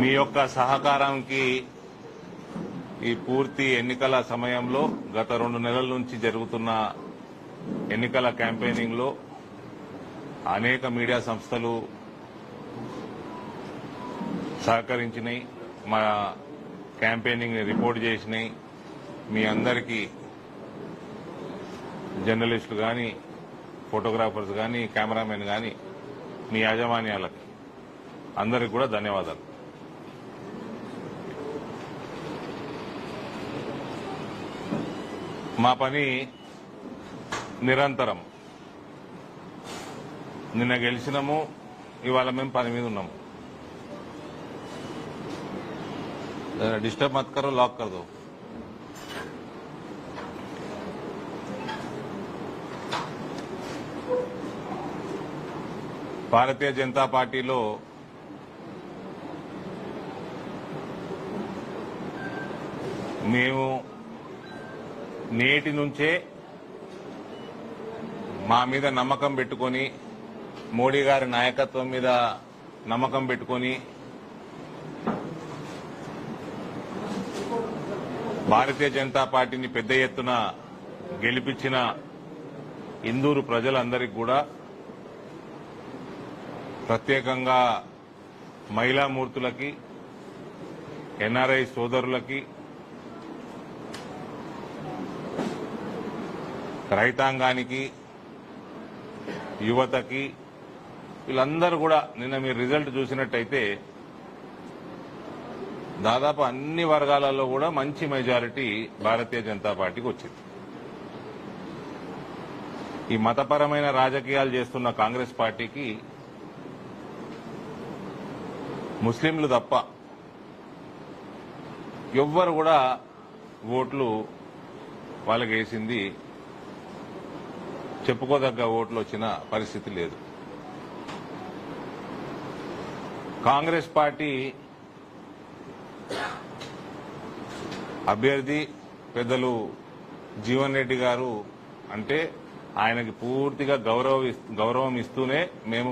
మీ యొక్క సహకారానికి ఈ పూర్తి ఎన్నికల సమయంలో గత 2 నెలల నుంచి జరుగుతున్న ఎన్నికల క్యాంపెయినింగ్ లో అనేక మీడియా సంస్థలు సహకరించినాయి, మా క్యాంపెయినింగ్ రిపోర్ట్ చేసినాయి. మీ అందరికీ జర్నలిస్టులు కానీ, ఫోటోగ్రాఫర్స్ కానీ, కెమెరామెన్ కానీ, మీ యాజమాన్యాలకి అందరికి కూడా ధన్యవాదాలు. మా పని నిరంతరం. నిన్న గెలిచినాము, ఇవాళ మేము పని మీద ఉన్నాము. डिस्टर्ब मत करो, लॉक कर दो. భారతీయ జనతా పార్టీలో మేము నేటి నుంచే మా మీద నమ్మకం పెట్టుకొని, మోడీ గారి నాయకత్వం మీద నమ్మకం పెట్టుకొని భారతీయ జనతా పార్టీని పెద్ద ఎత్తున గెలిపించిన ఇందూరు ప్రజలందరికీ కూడా, ప్రత్యేకంగా మహిళామూర్తులకి, ఎన్ఆర్ఐ సోదరులకి, రైతాంగానికి, యువతకి, వీళ్ళందరూ కూడా నిన్న మీరు రిజల్ట్ చూసినట్టయితే దాదాపు అన్ని వర్గాలలో కూడా మంచి మెజారిటీ భారతీయ జనతా పార్టీకి వచ్చింది. ఈ మతపరమైన రాజకీయాలు చేస్తున్న కాంగ్రెస్ పార్టీకి ముస్లింలు తప్ప ఎవ్వరు కూడా ఓట్లు వాళ్ళకి వేసింది, చెప్పుకోదగ్గ ఓట్లు వచ్చిన పరిస్థితి లేదు. కాంగ్రెస్ పార్టీ అభ్యర్థి పెద్దలు జీవన్ రెడ్డి గారు అంటే ఆయనకి పూర్తిగా గౌరవం ఇస్తూనే మేము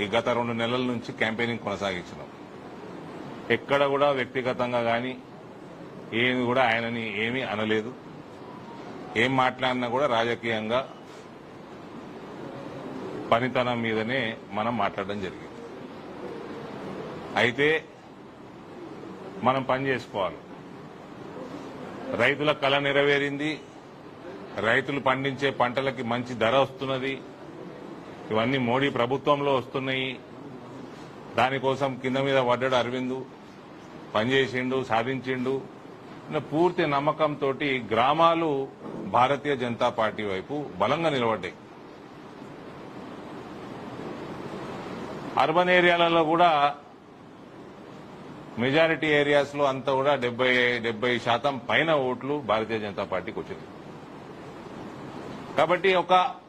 ఈ గత 2 నెలల నుంచి క్యాంపెయినింగ్ కొనసాగించినాం. ఎక్కడ కూడా వ్యక్తిగతంగా కానీ ఏమి కూడా ఆయనని ఏమీ అనలేదు. ఏం మాట్లాడినా కూడా రాజకీయంగా పనితనం మీదనే మనం మాట్లాడడం జరిగింది. అయితే మనం పని చేసుకోవాలి. రైతుల కళ నెరవేరింది, రైతులు పండించే పంటలకి మంచి ధర వస్తున్నది. ఇవన్నీ మోడీ ప్రభుత్వంలో వస్తున్నాయి. దానికోసం కింద మీద పడ్డాడు అరవింద్, పనిచేసిండు, సాధించిండు. పూర్తి నమ్మకంతో గ్రామాలు భారతీయ జనతా పార్టీ వైపు బలంగా నిలబడ్డాయి. అర్బన్ ఏరియాలలో కూడా మెజారిటీ ఏరియాస్ లో అంతా కూడా 70% పైన ఓట్లు భారతీయ జనతా పార్టీకి వచ్చింది. కాబట్టి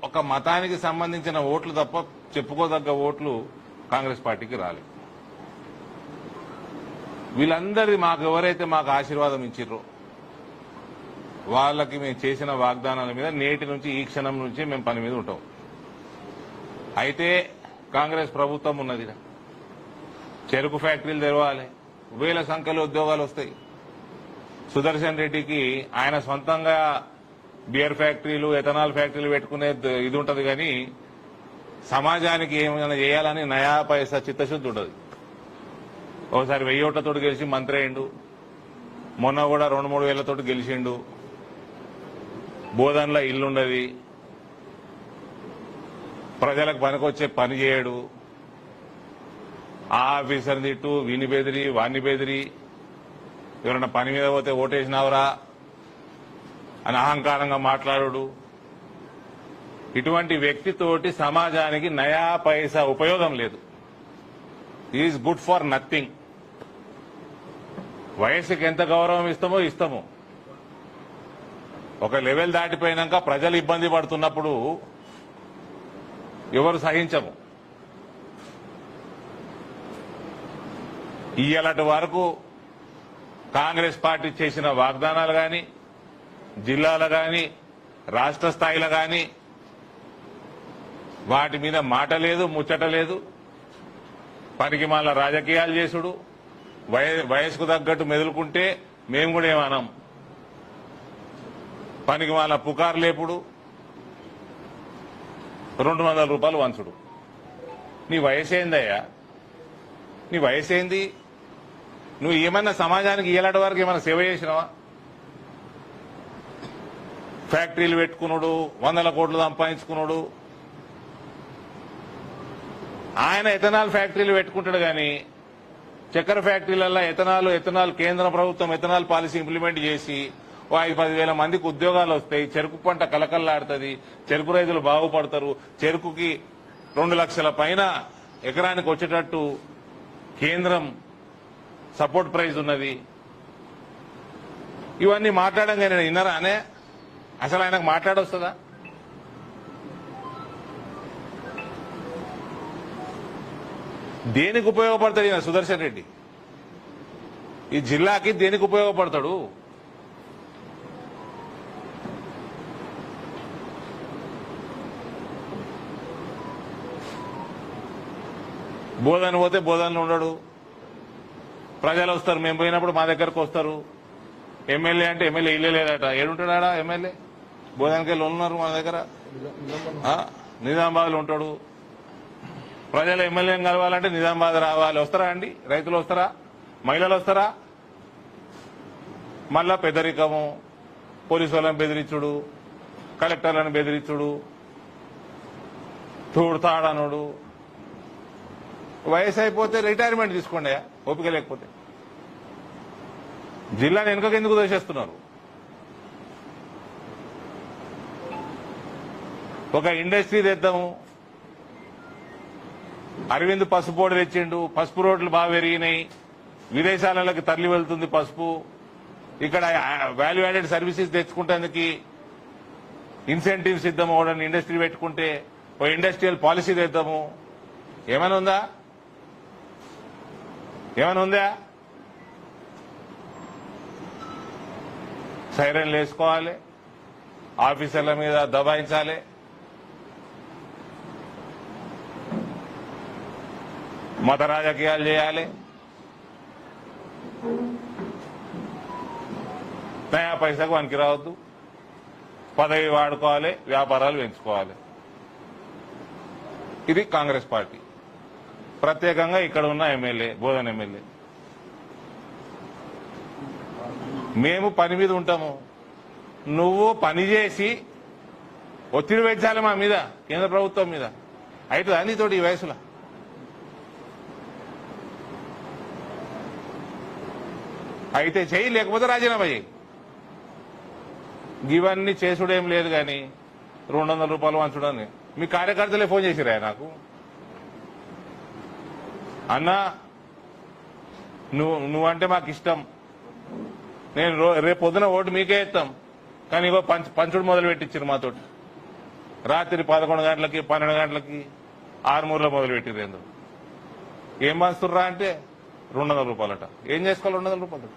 ఒక మతానికి సంబంధించిన ఓట్లు తప్ప చెప్పుకోదగ్గ ఓట్లు కాంగ్రెస్ పార్టీకి రాలేదు. వీళ్ళందరి ఎవరైతే మాకు ఆశీర్వాదం ఇచ్చిర్రో వాళ్ళకి మేము చేసిన వాగ్దానాల మీద నేటి నుంచి, ఈ క్షణం నుంచి మేము పని మీద ఉంటాం. అయితే కాంగ్రెస్ ప్రభుత్వం ఉన్నది, చెరుకు ఫ్యాక్టరీలు తెరవాలి, వేల సంఖ్యలో ఉద్యోగాలు వస్తాయి. సుదర్శన్ రెడ్డికి ఆయన సొంతంగా బియర్ ఫ్యాక్టరీలు, ఎథనాల్ ఫ్యాక్టరీలు పెట్టుకునే ఇది ఉంటది, కానీ సమాజానికి ఏమైనా చేయాలని నయా పైసా చిత్తశుద్ధి ఉండదు. ఒకసారి 1000 ఓట్లతోటి గెలిచి మంత్రి అయిండు, మొన్న కూడా 2-3 వేలతోటి గెలిచిండు. బోధనలో ఇల్లుండది, ప్రజలకు పనికొచ్చే పని చేయడు. ఆ ఆఫీసర్ తిట్టు, వీని బెదిరి, వాణ్ణి బెదిరి, ఎవరైనా పని మీద పోతే ఓటేసినావురా అని అహంకారంగా మాట్లాడు. ఇటువంటి వ్యక్తితోటి సమాజానికి నయా పైసా ఉపయోగం లేదు. Is good for nothing. వయసుకి ఎంత గౌరవం ఇస్తామో. ఒక లెవెల్ దాటిపోయినాక ప్రజలు ఇబ్బంది పడుతున్నప్పుడు ఎవరు సహించము. ఇయ్యాలటి వరకు కాంగ్రెస్ పార్టీ చేసిన వాగ్దానాలు గాని, జిల్లాలో గాని, రాష్ట్ర స్థాయిలో గాని వాటి మీద మాట లేదు, ముచ్చట లేదు. పనికి మాల రాజకీయాలు చేసుడు, వయసుకు తగ్గట్టు మెదులుకుంటే మేము కూడా ఏమన్నాం. పనికి వాళ్ళ పుకారు లేపుడు, 200 రూపాయలు వంచుడు. నీ వయసేందయ్యా? నీ వయసేంది? నువ్వు ఏమన్నా సమాజానికి ఇలాంటి వరకు ఏమైనా సేవ చేసినావా? ఫ్యాక్టరీలు పెట్టుకున్నాడు, 100 కోట్లు సంపాదించుకున్నాడు. ఆయన ఎథనాల్ ఫ్యాక్టరీలు పెట్టుకుంటాడు కానీ చక్కెర ఫ్యాక్టరీలలో ఎథనాల్ కేంద్ర ప్రభుత్వం ఎథనాల్ పాలసీ ఇంప్లిమెంట్ చేసి 5-10 వేల మందికి ఉద్యోగాలు వస్తాయి. చెరుకు పంట కలకల్లాడుతుంది, చెరుకు రైతులు బాగుపడతారు. చెరుకుకి 2 లక్షల పైన ఎకరానికి వచ్చేటట్టు కేంద్రం సపోర్ట్ ప్రైజ్ ఉన్నది. ఇవన్నీ మాట్లాడంగా నేను విన్నారా అనే? అసలు ఆయనకు మాట్లాడొస్తుందా? దేనికి ఉపయోగపడతాడు ఈయన సుదర్శన్ రెడ్డి? ఈ జిల్లాకి దేనికి ఉపయోగపడతాడు? బోధన పోతే బోధనలో ఉండడు. ప్రజలు వస్తారు, మేము పోయినప్పుడు మా దగ్గరకు వస్తారు. ఎమ్మెల్యే అంటే ఎమ్మెల్యే ఇల్లే లేదట. ఏడుంటాడా ఎమ్మెల్యే? బోధనకి వెళ్ళి ఉన్నారు మన దగ్గర. నిజామాబాద్లో ఉంటాడు. ప్రజలు ఎమ్మెల్యేని కలవాలంటే నిజామాబాద్ రావాలి. వస్తారా అండి? రైతులు వస్తారా? మహిళలు వస్తారా? మళ్ళా పెద్దరికము, పోలీసు వాళ్ళని బెదిరించుడు, కలెక్టర్లను బెదిరించుడు, తోడుతాడనుడు. వయసు అయిపోతే రిటైర్మెంట్ తీసుకోండి, ఓపిక లేకపోతే. జిల్లాని వెనుకకి ఎందుకు దోషేస్తున్నారు? ఒక ఇండస్ట్రీ తెద్దాము. అరవింద్ పసుపు పొడి తెచ్చిండు, పసుపు రోడ్లు బాగా పెరిగినాయి, విదేశాలకు తరలి వెళ్తుంది పసుపు. ఇక్కడ వాల్యూ యాడెడ్ సర్వీసెస్ తెచ్చుకుంటేందుకు ఇన్సెంటివ్స్ ఇద్దాము. ఒకటి ఇండస్ట్రీ పెట్టుకుంటే ఒక ఇండస్ట్రియల్ పాలసీ తెద్దాము. ఏమైనా ఉందా? ఏమైనా ఉందా? సైరన్లు వేసుకోవాలి, ఆఫీసర్ల మీద దబాయించాలి. మత రాజకీయాలు చేయాలి. నయా పైసకు వనికి రావద్దు. పదవి వాడుకోవాలి, వ్యాపారాలు పెంచుకోవాలి. ఇది కాంగ్రెస్ పార్టీ. ప్రత్యేకంగా ఇక్కడ ఉన్న ఎమ్మెల్యే, బోధన ఎమ్మెల్యే. మేము పని మీద ఉంటాము. నువ్వు పని చేసి ఒత్తిడి పెంచాలి మా మీద, కేంద్ర ప్రభుత్వం మీద. అవుతుందా నీతోటి ఈ వయసులో? అయితే చెయ్యి, లేకపోతే రాజీనామా చేయి. ఇవన్నీ చేసుడేం లేదు కానీ 200 రూపాయలు వంచడాన్ని మీ కార్యకర్తలే ఫోన్ చేసిరా నాకు. అన్నా నువ్వంటే మాకు ఇష్టం, నేను రేపు పొద్దున ఓటు మీకే ఇస్తాం, కానీ ఇగో పంచుడు మొదలు పెట్టించారు మాతోటి. రాత్రి 11 గంటలకి 12 గంటలకి ఆరుమూరులో మొదలు పెట్టిరు. ఎందుకు ఏం పంచుతుర్రా అంటే 200 రూపాయలట. ఏం చేసుకోవాలి 200 రూపాయలు?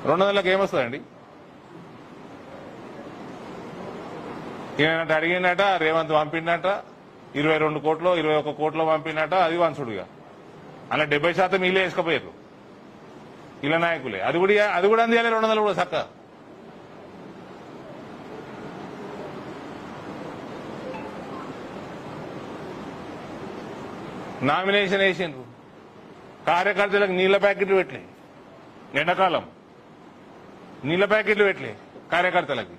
200లకు ఏమొస్తుందండి? ఈయనట అడిగినట, రేవంత్ పంపిండట 22 కోట్లు 21 కోట్లు పంపినట. అది వంచుడుగా అలా 70% వీళ్ళే వేసుకపోయారు, ఇలా నాయకులే. అది కూడా అందియాలి 200 కూడా చక్క. నామినేషన్ వేసిండ్రు, కార్యకర్తలకు నీళ్ల ప్యాకెట్లు పెట్టలే. ఎండాకాలం నీళ్ల ప్యాకెట్లు పెట్టలే కార్యకర్తలకి.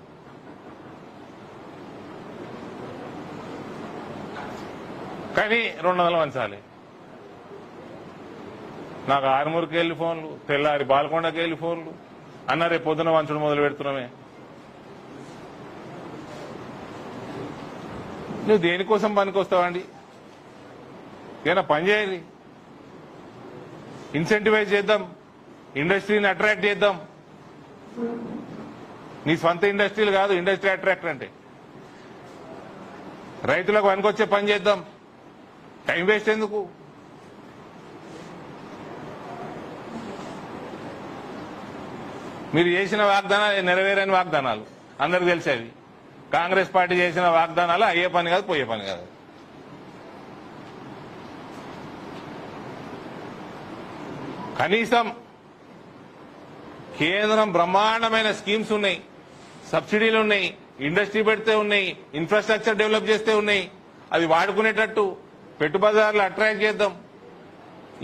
కానీ 200 వంచాలి. నాకు ఆరుమూరుకి వెళ్ళి ఫోన్లు, తెల్లారి బాల్కొండకి వెళ్ళి ఫోన్లు. అన్న రేపు పొద్దున వంచడం మొదలు పెడుతున్నామే. నువ్వు దేనికోసం పనికొస్తావండి? ఏదైనా పని చేయాలి, ఇన్సెంటివైజ్ చేద్దాం, ఇండస్ట్రీని అట్రాక్ట్ చేద్దాం. నీ సొంత ఇండస్ట్రీలు కాదు ఇండస్ట్రీ అట్రాక్ట్ అంటే. రైతులకు పనికొచ్చే పని చేద్దాం. టైం వేస్ట్ ఎందుకు? మీరు చేసిన వాగ్దానాలు నెరవేరని వాగ్దానాలు అందరికి తెలిసేవి. కాంగ్రెస్ పార్టీ చేసిన వాగ్దానాలు అయ్యే పని కాదు, పోయే పని కాదు. కనీసం కేంద్రం బ్రహ్మాండమైన స్కీమ్స్ ఉన్నాయి, సబ్సిడీలు ఉన్నాయి, ఇండస్ట్రీ పెడితే ఉన్నాయి, ఇన్ఫ్రాస్ట్రక్చర్ డెవలప్ చేస్తే ఉన్నాయి. అది వాడుకునేటట్టు పెట్టుబడిదారులు అట్రాక్ట్ చేద్దాం.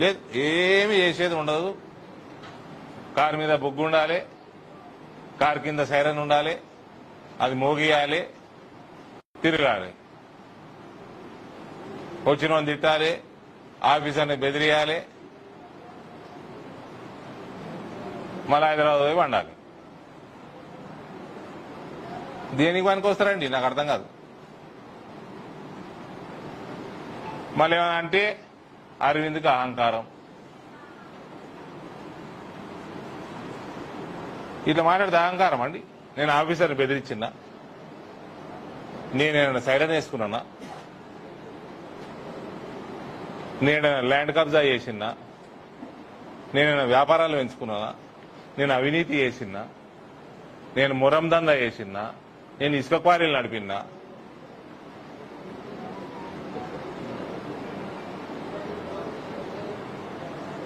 లేదు, ఏమి చేసేది ఉండదు. కారు మీద బొగ్గు ఉండాలి, కారు కింద సైరన్ ఉండాలి, అది మోగియాలి, తిరగాలి, వచ్చిన తిట్టాలి, ఆఫీసర్ని బెదిరియాలి, మళ్ళీ హైదరాబాద్ పోయి వండాలి. దేనికి పనికి వస్తారండి? నాకు అర్థం కాదు. మళ్ళీ ఏమైనా అంటే అరవింద్కి అహంకారం. ఇట్లా మాట్లాడితే అహంకారం అండి. నేను ఆఫీసర్ని బెదిరించినా? నేనేమైనా సైరన్ వేసుకున్నానా? నేను ల్యాండ్ కబ్జా చేసినా? నేనైనా వ్యాపారాలు పెంచుకున్నానా? నేను అవినీతి చేసినా? నేను మురం దందా చేసినా? నేను ఇసుక క్వారీలు నడిపినా?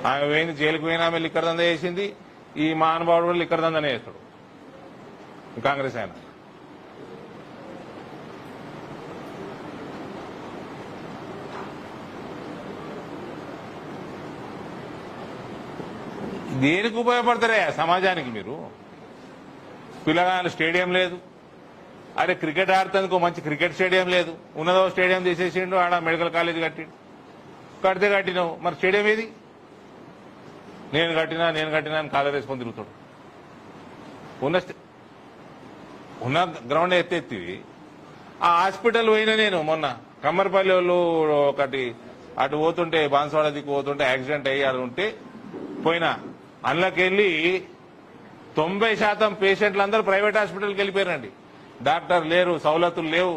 ఆమె పోయింది జైలుకు పోయినా, ఆమె లిక్కర్ దందా చేసింది. ఈ మహానుభావుడు కూడా లిక్కర్ దందానే చేస్తాడు, కాంగ్రెస్ ఆయన. దేనికి ఉపయోగపడతారే సమాజానికి మీరు? పిల్లగాళ్ళు స్టేడియం లేదు. అరే క్రికెట్ ఆడుతందుకు మంచి క్రికెట్ స్టేడియం లేదు. ఉన్నదో స్టేడియం తీసేసిండు, ఆడ మెడికల్ కాలేజ్ కట్టిండు. కడితే కట్టినావు, మరి స్టేడియం ఏది? నేను కట్టినా అని కాలర్ వేసుకొని తిరుగుతాడు. ఉన్న గ్రౌండ్ ఎత్తేత్తివి. ఆ హాస్పిటల్ పోయినా నేను మొన్న కమ్మర్పల్లి వాళ్ళు ఒకటి అటు పోతుంటే, బాన్స్వాడ దిక్కు పోతుంటే యాక్సిడెంట్ అయ్యి ఉంటే పోయినా. అందులోకెళ్ళి 90% పేషెంట్లు అందరూ ప్రైవేట్ హాస్పిటల్కి వెళ్ళిపోయారండి. డాక్టర్ లేరు, సౌలతులు లేవు.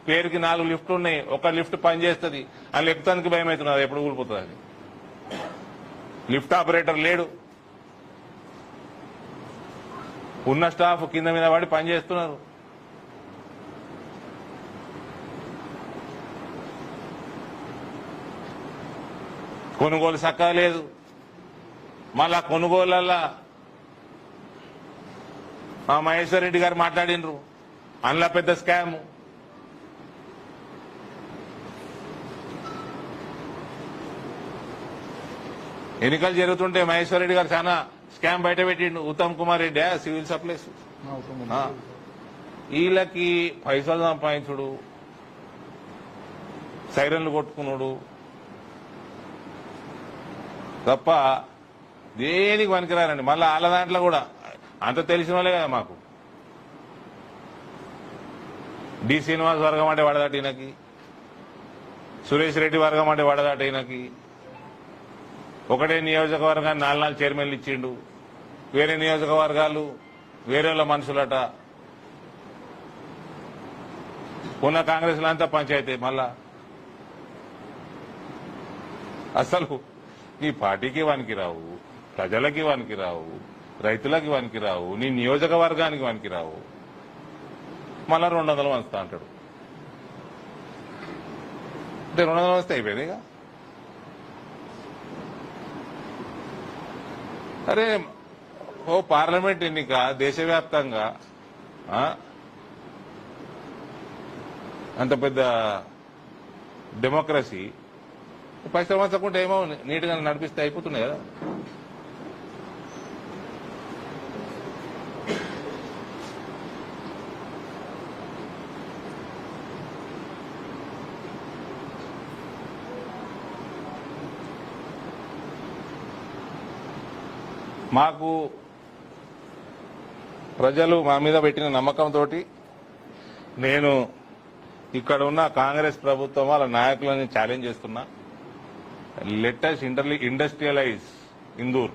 పేరుకి 4 లిఫ్ట్లు ఉన్నాయి, ఒక లిఫ్ట్ పనిచేస్తుంది. అందులో ఎక్కుతానికి భయం అవుతున్నది, ఎప్పుడు కూలిపోతుంది అది. లిఫ్ట్ ఆపరేటర్ లేడు. ఉన్న స్టాఫ్ కింద మీద పడి పనిచేస్తున్నారు. కొనుగోలు చక్కగా లేదు. మళ్ళా కొనుగోలల్లా మా మహేశ్వర్ రెడ్డి గారు మాట్లాడినరు, అందులో పెద్ద స్కామ్. ఎన్నికలు జరుగుతుంటే మహేశ్వర్ రెడ్డి గారు చాలా స్కామ్ బయట పెట్టిండు. Uttam Kumar Reddy civil supplies. వీళ్ళకి పైసలు సంపాదించుడు, సైరన్లు కొట్టుకున్నాడు తప్ప దేనికి పనికిరారండి. మళ్ళీ వాళ్ళ దాంట్లో కూడా అంత తెలిసిన వాళ్ళే కదా మాకు. డి శ్రీనివాస్ వర్గం అంటే వడదాట ఈయనకి, సురేష్ రెడ్డి వర్గం అంటే వడదాట ఈయనకి. ఒకటే నియోజకవర్గాన్ని 4 చైర్మన్లు ఇచ్చిండు. వేరే నియోజకవర్గాలు వేరే మనుషులట. ఉన్న కాంగ్రెస్లో అంతా పంచాయతీ. మళ్ళా అసలు నీ పార్టీకి వానికి రావు, ప్రజలకి వానికి రావు, రైతులకి వానికి రావు, నీ నియోజకవర్గానికి వానికి రావు. మళ్ళా 200 వంచుతా అంటాడు. అంటే 200 వస్తే అయిపోయిందిగా. అరే ఓ పార్లమెంట్ ఎన్నిక దేశవ్యాప్తంగా అంత పెద్ద డెమోక్రసీ పైసలు వంచకుంటే ఏమో నీట్గా నడిపిస్తే అయిపోతున్నాయి కదా. మాకు ప్రజలు మా మీద పెట్టిన నమ్మకంతో నేను ఇక్కడ ఉన్న కాంగ్రెస్ ప్రభుత్వం వాళ్ళ నాయకులని ఛాలెంజ్ చేస్తున్నా. Let us industrialise Indur.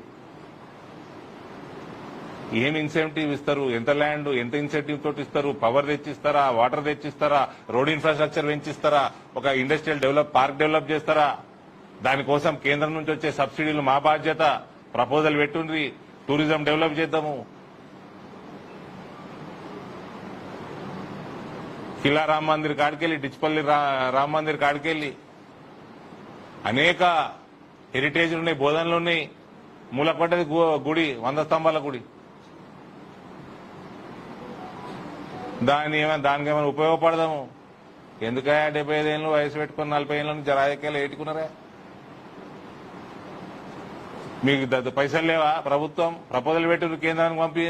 ఏం ఇన్సెంటివ్ ఇస్తారు? ఎంత ల్యాండ్, ఎంత ఇన్సెంటివ్ తోటి ఇస్తారు? పవర్ తెచ్చిస్తారా? వాటర్ తెచ్చిస్తారా? రోడ్ ఇన్ఫ్రాస్ట్రక్చర్ పెంచిస్తారా? ఒక ఇండస్ట్రియల్ పార్క్ డెవలప్ చేస్తారా? దానికోసం కేంద్రం నుంచి వచ్చే సబ్సిడీలు మా బాధ్యత. ప్రపోజల్ పెట్టుండ్రి, టూరిజం డెవలప్ చేద్దాము. కిలా రామ్ మందిర్ కాడికెళ్ళి, డిచ్పల్లి రామ్ మందిర్ కాడికెళ్ళి అనేక హెరిటేజ్లు ఉన్నాయి, బోధనలు ఉన్నాయి. మూలపడ్డది గుడి 100 స్తంభాల గుడి. దానికి ఏమైనా ఉపయోగపడదాము? ఎందుకయా 75 ఏళ్ళు వయసు పెట్టుకుని 40 ఏళ్ళని జరాజకీయాలు ఏటుకున్నారా? మీకు పైసలు లేవా? ప్రభుత్వం ప్రపోజల్ పెట్టి కేంద్రానికి పంపి